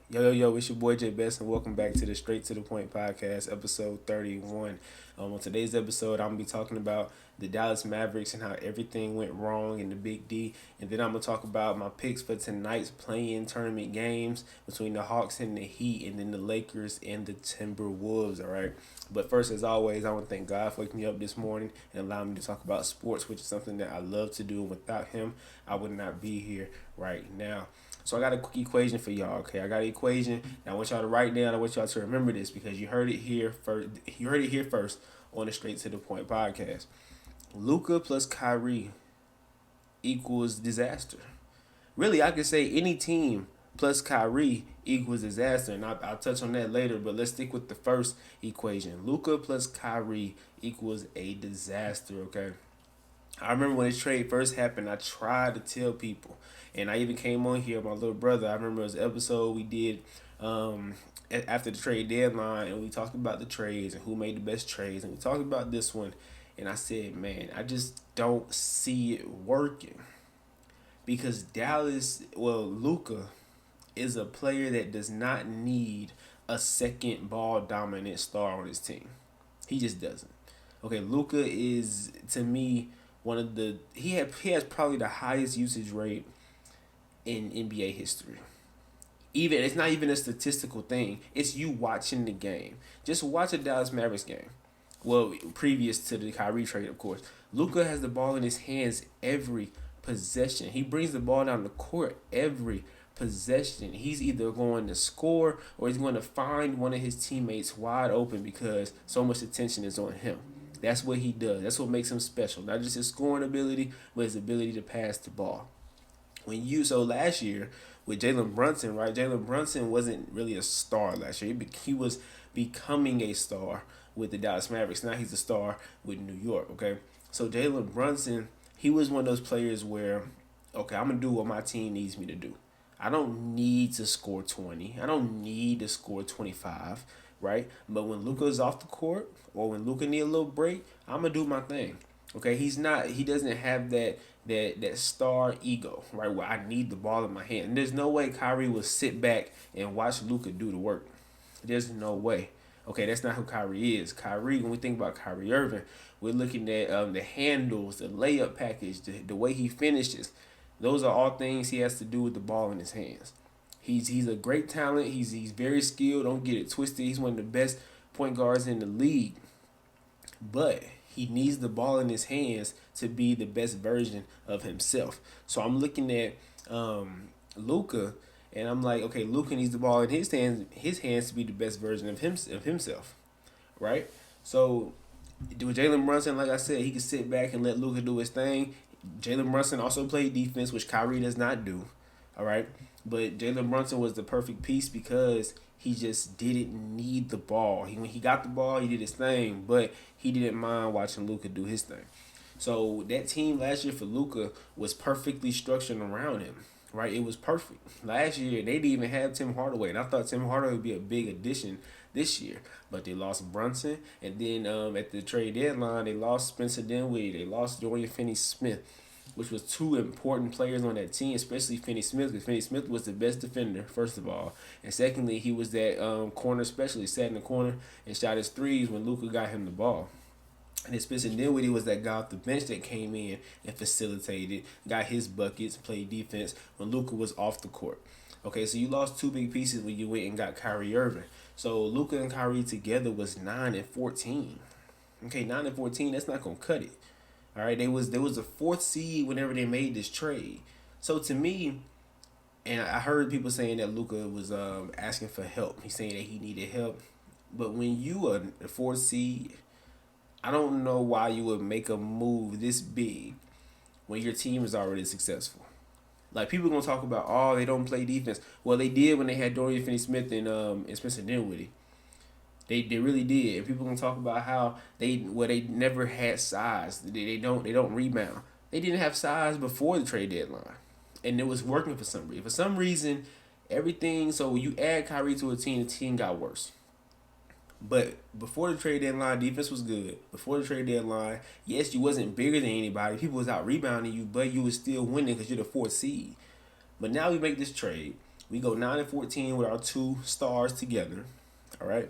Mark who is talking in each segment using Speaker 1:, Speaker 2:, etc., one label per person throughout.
Speaker 1: Yo, it's your boy Jay Best, and welcome back to the Straight to the Point podcast, episode 31. On today's episode, I'm gonna be talking about the Dallas Mavericks and how everything went wrong in the Big D, and then I'm gonna talk about my picks for tonight's play-in tournament games between the Hawks and the Heat, and then the Lakers and the Timberwolves. All right, but first, as always, I want to thank God for waking me up this morning and allowing me to talk about sports, which is something that I love to do. And without Him, I would not be here right now. So I got a quick equation for y'all. Okay, I got an equation. Now I want y'all to write down. I want y'all to remember this because you heard it here first. You heard it here first on the Straight to the Point podcast. Luka plus Kyrie equals disaster. Really, I could say any team plus Kyrie equals disaster, and I'll touch on that later. But let's stick with the first equation. Luka plus Kyrie equals a disaster. Okay. I remember when this trade first happened, I tried to tell people, and I even came on here with my little brother. I remember it was an episode we did after the trade deadline, and we talked about the trades and who made the best trades, and we talked about this one, and I said, man, I just don't see it working because Luka is a player that does not need a second ball dominant star on his team. He just doesn't. Okay, Luka is to me one of the he has probably the highest usage rate in NBA history. Even it's not even a statistical thing. It's you watching the game. Just watch a Dallas Mavericks game. Well, previous to the Kyrie trade, of course. Luka has the ball in his hands every possession. He brings the ball down the court every possession. He's either going to score or he's going to find one of his teammates wide open because so much attention is on him. That's what he does. That's what makes him special. Not just his scoring ability, but his ability to pass the ball. So last year with Jalen Brunson, right? Jalen Brunson wasn't really a star last year. He was becoming a star with the Dallas Mavericks. Now he's a star with New York. Okay, so Jalen Brunson, he was one of those players where, okay, I'm gonna do what my team needs me to do. I don't need to score 20. I don't need to score 25, right? But when Luka's off the court or when Luka need a little break, I'm gonna do my thing. Okay, he doesn't have that star ego, right? Where I need the ball in my hand. And there's no way Kyrie will sit back and watch Luka do the work. There's no way. Okay, that's not who Kyrie is. Kyrie, when we think about Kyrie Irving, we're looking at the handles, the layup package, the way he finishes. Those are all things he has to do with the ball in his hands. He's a great talent. He's very skilled. Don't get it twisted. He's one of the best point guards in the league. But he needs the ball in his hands to be the best version of himself. So I'm looking at Luka, and I'm like, okay, Luka needs the ball in his hands to be the best version of himself, right? So with Jalen Brunson, like I said, he can sit back and let Luka do his thing. Jalen Brunson also played defense, which Kyrie does not do. All right, but Jalen Brunson was the perfect piece because he just didn't need the ball. When he got the ball, he did his thing, but he didn't mind watching Luka do his thing. So that team last year for Luka was perfectly structured around him. Right, it was perfect. Last year they didn't even have Tim Hardaway, and I thought Tim Hardaway would be a big addition this year. But they lost Brunson, and then at the trade deadline they lost Spencer Dinwiddie, they lost Dorian Finney-Smith, which was two important players on that team, especially Finney-Smith, because Finney-Smith was the best defender, first of all. And secondly, he was that corner specialist, sat in the corner and shot his threes when Luka got him the ball. And then Spencer Dinwiddie was that guy off the bench that came in and facilitated, got his buckets, played defense when Luka was off the court. Okay, so you lost two big pieces when you went and got Kyrie Irving. So Luka and Kyrie together was 9-14. Okay, 9-14, that's not gonna cut it. All right, there was a fourth seed whenever they made this trade. So to me, and I heard people saying that Luka was asking for help. He's saying that he needed help. But when you are the fourth seed, I don't know why you would make a move this big when your team is already successful. Like people gonna talk about, oh, they don't play defense. Well, they did when they had Dorian Finney-Smith and Spencer Dinwiddie. They really did. And people gonna talk about how they never had size. They don't rebound. They didn't have size before the trade deadline, and it was working for some reason. For some reason, everything. So when you add Kyrie to a team, the team got worse. But before the trade deadline, defense was good. Before the trade deadline, yes, you wasn't bigger than anybody. People was out rebounding you, but you was still winning because you're the fourth seed. But now we make this trade. We go 9-14 with our two stars together. All right,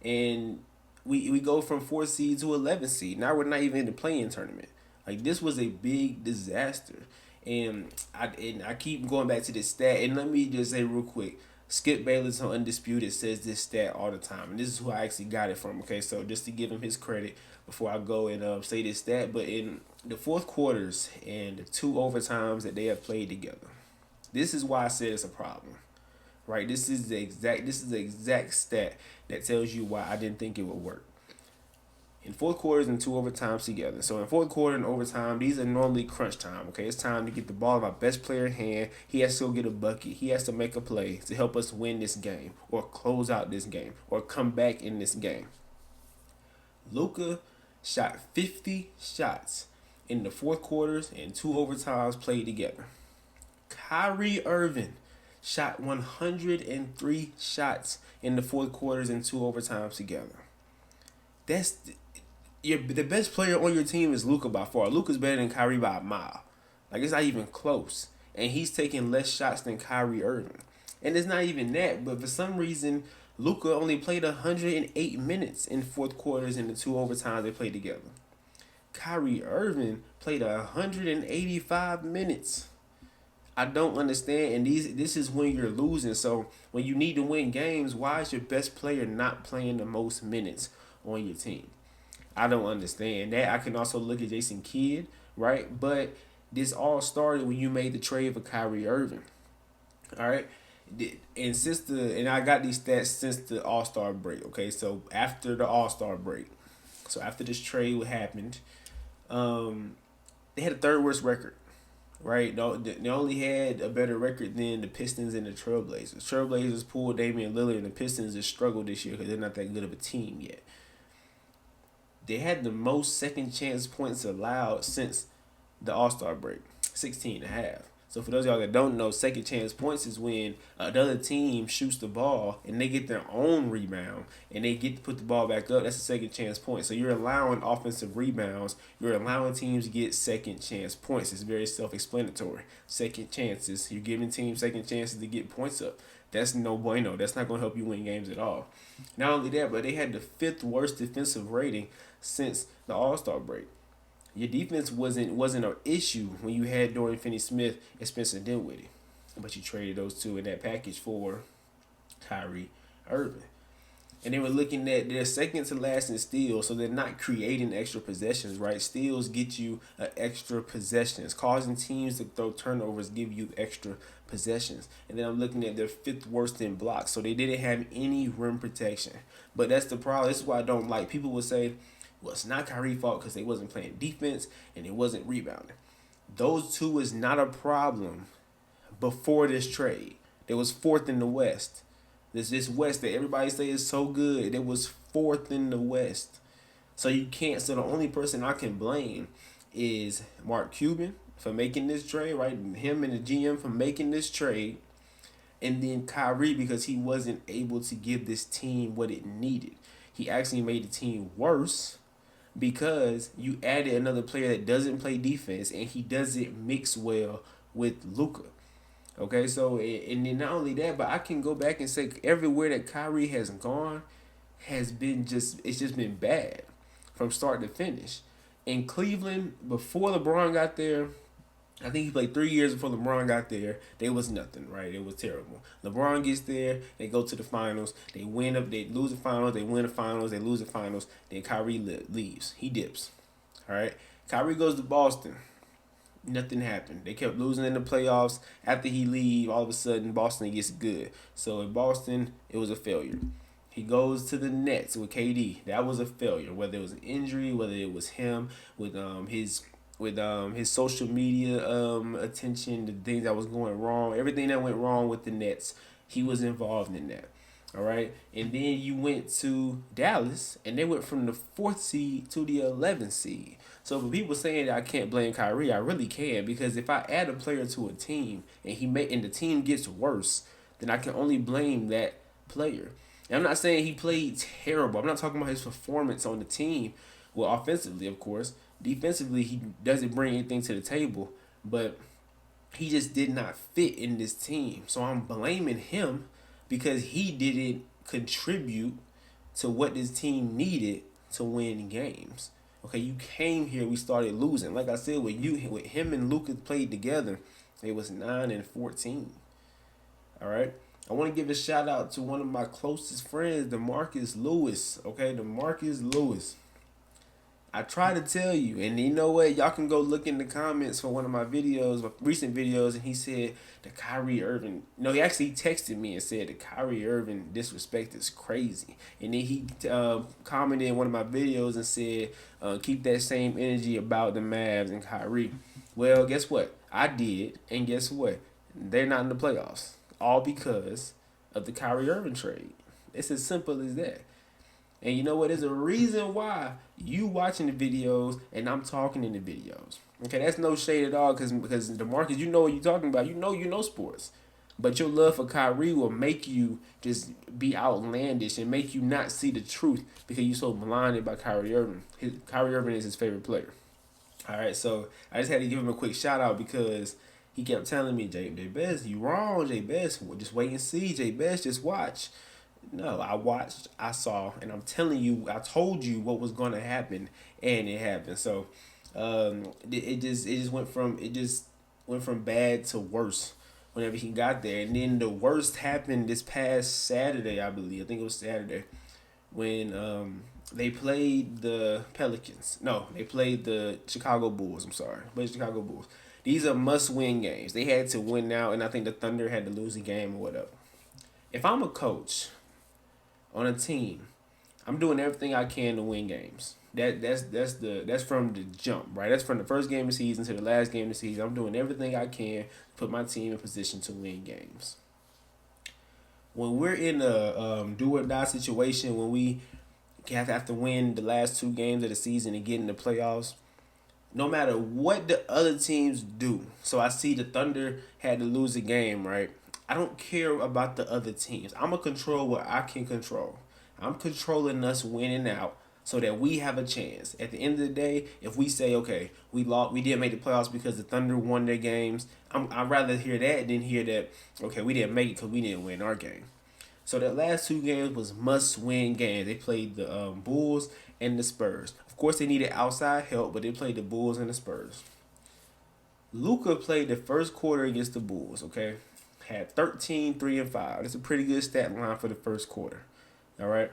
Speaker 1: and we go from 4 seed to 11 seed. Now we're not even in the play-in tournament. Like, this was a big disaster. And I keep going back to this stat. And let me just say real quick, Skip Bayless on Undisputed says this stat all the time, and this is who I actually got it from. Okay, so just to give him his credit before I go and say this stat, but in the fourth quarters and the two overtimes that they have played together, this is why I said it's a problem. Right, this is the exact stat that tells you why I didn't think it would work. In fourth quarters and two overtimes together. So in fourth quarter and overtime, these are normally crunch time. Okay, it's time to get the ball in my best player in hand. He has to go get a bucket. He has to make a play to help us win this game or close out this game or come back in this game. Luka shot 50 shots in the fourth quarters and two overtimes played together. Kyrie Irving shot 103 shots in the fourth quarters and two overtimes together. That's the best player on your team is Luka by far. Luka's better than Kyrie by a mile. Like, it's not even close. And he's taking less shots than Kyrie Irving. And it's not even that, but for some reason, Luka only played 108 minutes in fourth quarters in the two overtimes they played together. Kyrie Irving played 185 minutes. I don't understand, and this is when you're losing. So when you need to win games, why is your best player not playing the most minutes on your team? I don't understand that. I can also look at Jason Kidd, right? But this all started when you made the trade for Kyrie Irving. All right. And I got these stats since the All-Star break. Okay, so after the All-Star break, so after this trade happened, they had a third worst record. Right, they only had a better record than the Pistons and the Trailblazers. Trailblazers pulled Damian Lillard, and the Pistons just struggled this year because they're not that good of a team yet. They had the most second chance points allowed since the All-Star break, 16.5. So for those of y'all that don't know, second chance points is when another team shoots the ball and they get their own rebound and they get to put the ball back up. That's a second chance point. So you're allowing offensive rebounds. You're allowing teams to get second chance points. It's very self-explanatory. Second chances. You're giving teams second chances to get points up. That's no bueno. That's not going to help you win games at all. Not only that, but they had the fifth worst defensive rating since the All-Star break. Your defense wasn't an issue when you had Dorian Finney-Smith and Spencer Dinwiddie, but you traded those two in that package for Kyrie Irving. And they were looking at their second to last in steals, so they're not creating extra possessions, right? Steals get you extra possessions, causing teams to throw turnovers, give you extra possessions. And then I'm looking at their fifth worst in blocks, so they didn't have any rim protection. But that's the problem. This is why I don't like. People will say, well, it's not Kyrie's fault because they wasn't playing defense and it wasn't rebounding. Those two is not a problem before this trade. They was fourth in the West. This West that everybody say is so good, it was fourth in the West. So you can't. So the only person I can blame is Mark Cuban for making this trade, right? Him and the GM for making this trade, and then Kyrie because he wasn't able to give this team what it needed. He actually made the team worse because you added another player that doesn't play defense and he doesn't mix well with Luka. Okay, so and then not only that, but I can go back and say everywhere that Kyrie has gone has been it's just been bad from start to finish. In Cleveland, before LeBron got there, I think he played 3 years before LeBron got there. There was nothing, right? It was terrible. LeBron gets there, they go to the finals, they lose the finals, they win the finals, they lose the finals. Then Kyrie leaves, he dips. All right, Kyrie goes to Boston. Nothing happened. They kept losing in the playoffs. After he leave, all of a sudden Boston gets good. So in Boston, it was a failure. He goes to the Nets with KD. That was a failure. Whether it was an injury, whether it was him with his social media attention, the things that was going wrong, everything that went wrong with the Nets, he was involved in that. All right, and then you went to Dallas, and they went from the 4th seed to the 11th seed. So for people saying that I can't blame Kyrie, I really can, because if I add a player to a team and the team gets worse, then I can only blame that player. And I'm not saying he played terrible. I'm not talking about his performance on the team. Well, offensively, of course. Defensively, he doesn't bring anything to the table. But he just did not fit in this team. So I'm blaming him because he didn't contribute to what this team needed to win games. Okay, you came here, we started losing. Like I said, with him and Lucas played together, it was 9-14. All right. I want to give a shout out to one of my closest friends, DeMarcus Lewis. Okay, DeMarcus Lewis. I try to tell you, and you know what? Y'all can go look in the comments for one of my videos, recent videos, and he said the Kyrie Irving. No, he actually texted me and said the Kyrie Irving disrespect is crazy. And then he commented in one of my videos and said, keep that same energy about the Mavs and Kyrie. Well, guess what? I did, and guess what? They're not in the playoffs, all because of the Kyrie Irving trade. It's as simple as that. And you know what? There's a reason why you watching the videos and I'm talking in the videos. Okay, that's no shade at all because DeMarcus, you know what you're talking about. You know sports. But your love for Kyrie will make you just be outlandish and make you not see the truth because you're so blinded by Kyrie Irving. Kyrie Irving is his favorite player. All right, so I just had to give him a quick shout out because he kept telling me, Jay Best, you wrong, Jay Best. Just wait and see, Jay Best, just watch. No, I watched, I saw, and I'm telling you, I told you what was going to happen, and it happened. So, it just went from bad to worse whenever he got there, and then the worst happened this past Saturday, I believe. I think it was Saturday when they played the Pelicans. No, they played the Chicago Bulls. I'm sorry, but Chicago Bulls. These are must-win games. They had to win now, and I think the Thunder had to lose a game or whatever. If I'm a coach on a team, I'm doing everything I can to win games. That's from the jump, right? That's from the first game of the season to the last game of the season. I'm doing everything I can to put my team in position to win games. When we're in a do or die situation, when we have to win the last 2 games of the season and get in the playoffs, no matter what the other teams do. So I see the Thunder had to lose a game, right? I don't care about the other teams. I'm going to control what I can control. I'm controlling us winning out so that we have a chance. At the end of the day, if we say, okay, we didn't make the playoffs because the Thunder won their games, I'd rather hear that than hear that, okay, we didn't make it because we didn't win our game. So the last 2 games was must-win games. They played the Bulls and the Spurs. Of course, they needed outside help, but they played the Bulls and the Spurs. Luka played the first quarter against the Bulls, okay? Had 13, 3, and 5. That's a pretty good stat line for the first quarter. All right?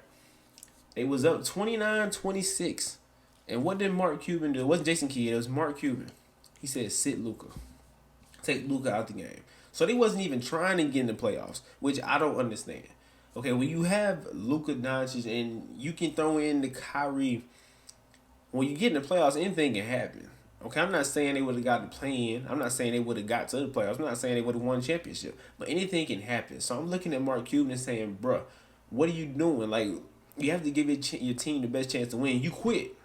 Speaker 1: They was up 29-26. And what did Mark Cuban do? It wasn't Jason Kidd. It was Mark Cuban. He said, sit Luka. Take Luka out the game. So they wasn't even trying to get in the playoffs, which I don't understand. Okay, when you have Luka Doncic and you can throw in the Kyrie, when you get in the playoffs, anything can happen. Okay, I'm not saying they would have got the play-in. I'm not saying they would have got to the playoffs. I'm not saying they would have won a championship. But anything can happen. So I'm looking at Mark Cuban and saying, bruh, what are you doing? Like, you have to give your team the best chance to win. You quit.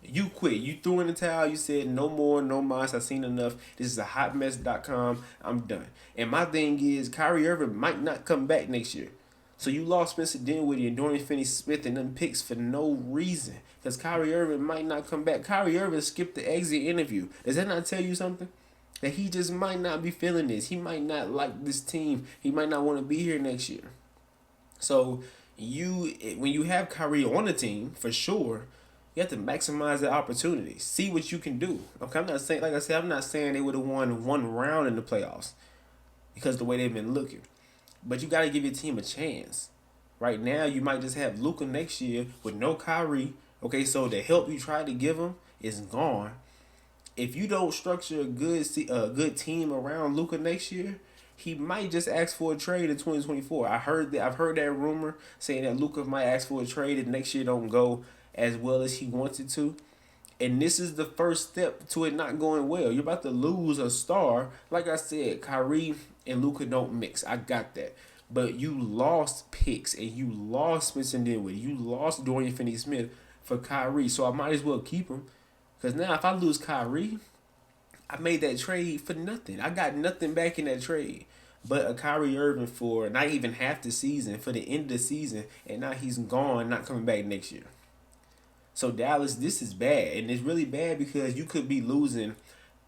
Speaker 1: You quit. You threw in the towel. You said, no more, no mas. I've seen enough. This is a hotmess.com. I'm done. And my thing is, Kyrie Irving might not come back next year. So you lost Spencer Dinwiddie and Dorian Finney-Smith and them picks for no reason. Because Kyrie Irving might not come back. Kyrie Irving skipped the exit interview. Does that not tell you something? That he just might not be feeling this. He might not like this team. He might not want to be here next year. So when you have Kyrie on the team, for sure, you have to maximize the opportunity. See what you can do. Okay, I'm not saying, like I said, I'm not saying they would have won 1 round in the playoffs because the way they've been looking. But you got to give your team a chance. Right now, you might just have Luka next year with no Kyrie. Okay, so the help you tried to give him is gone. If you don't structure a good team around Luka next year, he might just ask for a trade in 2024. I've heard that rumor saying that Luka might ask for a trade if next year don't go as well as he wants it to. And this is the first step to it not going well. You're about to lose a star. Like I said, Kyrie and Luka don't mix. I got that. But you lost picks and you lost Spencer Dinwiddie. You lost Dorian Finney-Smith for Kyrie. So I might as well keep him. Because now if I lose Kyrie, I made that trade for nothing. I got nothing back in that trade. But a Kyrie Irving for not even half the season, for the end of the season. And now he's gone, not coming back next year. So Dallas, this is bad. And it's really bad because you could be losing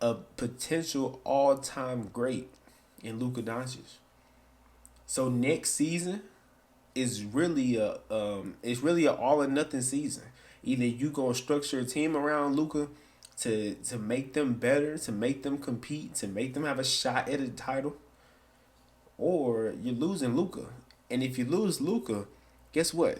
Speaker 1: a potential all-time great in Luka Doncic. So next season is really a all or nothing season. Either you gonna structure a team around Luka to make them better, to make them compete, to make them have a shot at a title, or you're losing Luka. And if you lose Luka, guess what?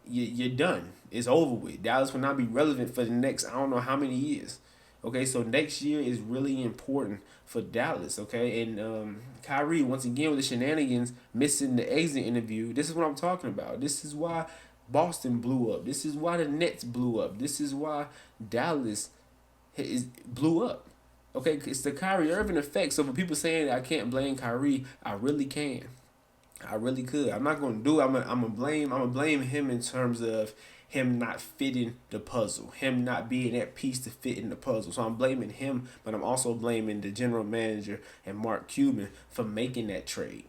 Speaker 1: You're done. It's over with. Dallas will not be relevant for the next I don't know how many years. Okay, so next year is really important for Dallas. Okay, and Kyrie once again with the shenanigans, missing the exit interview. This is what I'm talking about. This is why Boston blew up. This is why the Nets blew up. This is why Dallas blew up. Okay, it's the Kyrie Irving effect. So for people saying I can't blame Kyrie, I really can. I really could. I'm not gonna do it. I'm gonna blame him in terms of him not fitting the puzzle, him not being that piece to fit in the puzzle. So I'm blaming him, but I'm also blaming the general manager and Mark Cuban for making that trade.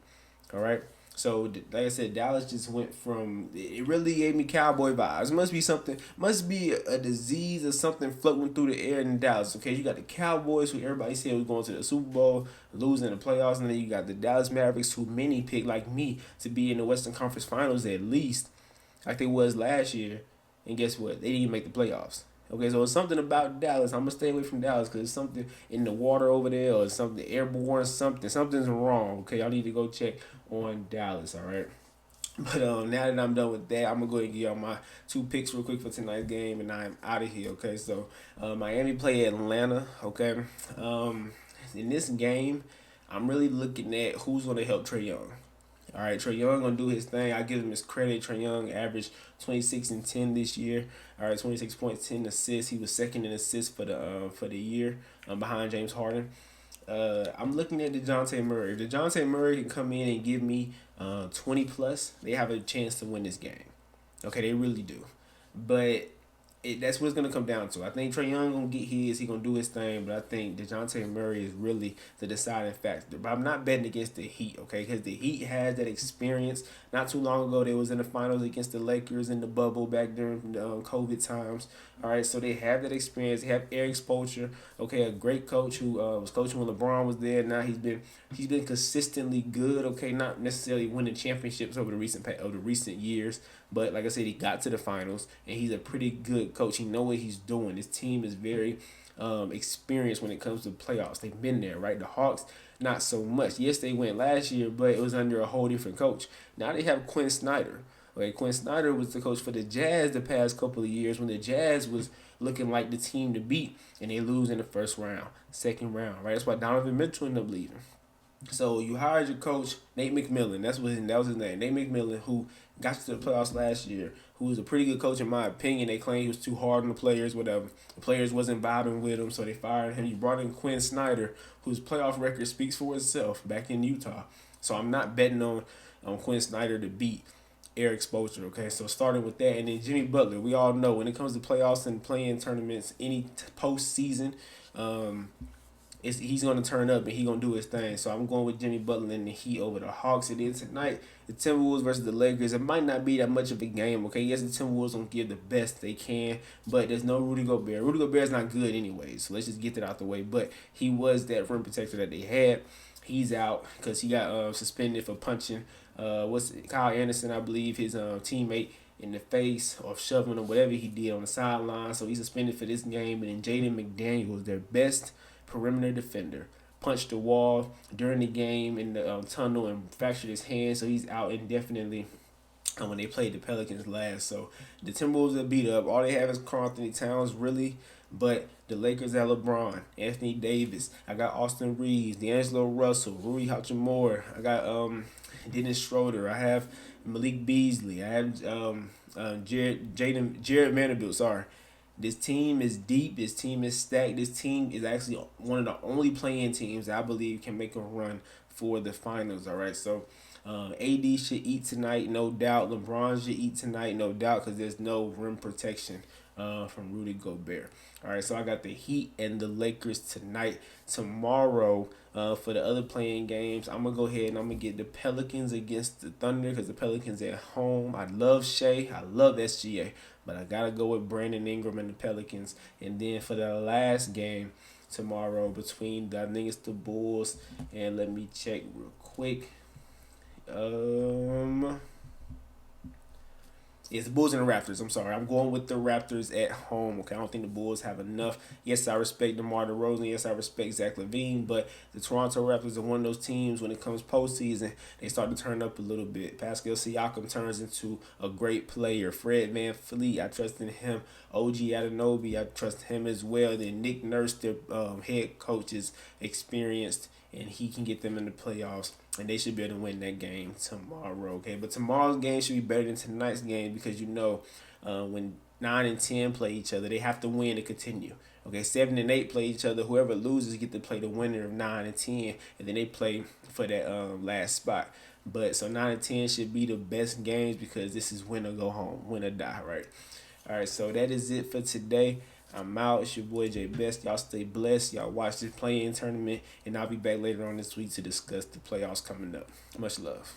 Speaker 1: All right. So like I said, Dallas just went from it really gave me cowboy vibes. Must be a disease or something floating through the air in Dallas. Okay, you got the Cowboys who everybody said was going to the Super Bowl, losing the playoffs, and then you got the Dallas Mavericks who many picked like me to be in the Western Conference Finals at least, like they was last year. And guess what? They didn't even make the playoffs. Okay, so it's something about Dallas. I'm gonna stay away from Dallas because it's something in the water over there or something airborne. Something's wrong. Okay, y'all need to go check on Dallas. All right. But now that I'm done with that, I'm gonna go ahead and give y'all my two picks real quick for tonight's game, and I'm out of here. Okay, so Miami play Atlanta. Okay, in this game, I'm really looking at who's gonna help Trae Young. All right, Trae Young gonna do his thing. I give him his credit. Trae Young averaged 26 and 10 this year. All right, 26 points, 10 assists. He was second in assists for the year, behind James Harden. I'm looking at DeJounte Murray. If DeJounte Murray can come in and give me 20 plus, they have a chance to win this game. Okay, they really do. But that's what it's gonna come down to. I think Trae Young gonna get his. He gonna do his thing. But I think DeJounte Murray is really the deciding factor. But I'm not betting against the Heat, okay? Because the Heat has that experience. Not too long ago, they was in the finals against the Lakers in the bubble back during COVID times. All right, so they have that experience. They have Eric Spoelstra, okay, a great coach who was coaching when LeBron was there. Now he's been consistently good. Okay, not necessarily winning championships over the recent years, but like I said, he got to the finals, and he's a pretty good coach. He know what he's doing. His team is very experienced when it comes to playoffs. They've been there, right? The Hawks, not so much. Yes, they went last year, but it was under a whole different coach. Now they have Quinn Snyder. Okay, Quinn Snyder was the coach for the Jazz the past couple of years when the Jazz was looking like the team to beat, and they lose in the first round, second round, right? That's why Donovan Mitchell ended up leaving. So you hired your coach, Nate McMillan. That was his name, Nate McMillan, who got to the playoffs last year, who was a pretty good coach in my opinion. They claimed he was too hard on the players, whatever. The players wasn't vibing with him, so they fired him. You brought in Quinn Snyder, whose playoff record speaks for itself back in Utah. So I'm not betting on Quinn Snyder to beat Eric Spoelstra, okay? So starting with that, and then Jimmy Butler. We all know when it comes to playoffs and playing tournaments, any postseason, he's going to turn up and he's going to do his thing. So I'm going with Jimmy Butler and the Heat over the Hawks. It is tonight. The Timberwolves versus the Lakers. It might not be that much of a game, okay? Yes, the Timberwolves going to give the best they can, but there's no Rudy Gobert. Rudy Gobert's not good anyway, so let's just get that out the way. But he was that rim protector that they had. He's out because he got suspended for punching Kyle Anderson, I believe, his teammate in the face or shoving or whatever he did on the sideline. So he's suspended for this game. And then Jaden McDaniels, their best perimeter defender, punched the wall during the game in the tunnel and fractured his hand. So he's out indefinitely when they played the Pelicans last. So the Timberwolves are beat up. All they have is Karl Anthony Towns, really. But the Lakers have LeBron, Anthony Davis. I got Austin Reeves, D'Angelo Russell, Rui Hachimura. I got Dennis Schroeder. I have Malik Beasley. I have Jared Vanderbilt. Sorry. This team is deep. This team is stacked. This team is actually one of the only playing teams that I believe can make a run for the finals. All right, so AD should eat tonight, no doubt. LeBron should eat tonight, no doubt, because there's no rim protection from Rudy Gobert. All right, so I got the Heat and the Lakers tonight. Tomorrow, for the other playing games, I'm going to go ahead and I'm going to get the Pelicans against the Thunder because the Pelicans at home. I love Shea. I love SGA. But I got to go with Brandon Ingram and the Pelicans. And then for the last game tomorrow between I think it's the Bulls and let me check real quick. It's the Bulls and the Raptors. I'm sorry. I'm going with the Raptors at home. Okay, I don't think the Bulls have enough. Yes, I respect DeMar DeRozan. Yes, I respect Zach LaVine. But the Toronto Raptors are one of those teams when it comes postseason, they start to turn up a little bit. Pascal Siakam turns into a great player. Fred VanVleet, I trust in him. OG Anunoby, I trust him as well. Then Nick Nurse, their head coach, is experienced, and he can get them in the playoffs, and they should be able to win that game tomorrow. Okay, but tomorrow's game should be better than tonight's game because when 9 and 10 play each other, they have to win to continue. Okay, 7 and 8 play each other. Whoever loses get to play the winner of 9 and 10, and then they play for that last spot. But so 9 and 10 should be the best games because this is win or go home, win or die, right? All right, so that is it for today. I'm out. It's your boy Jay Best. Y'all stay blessed. Y'all watch this play-in tournament, and I'll be back later on this week to discuss the playoffs coming up. Much love.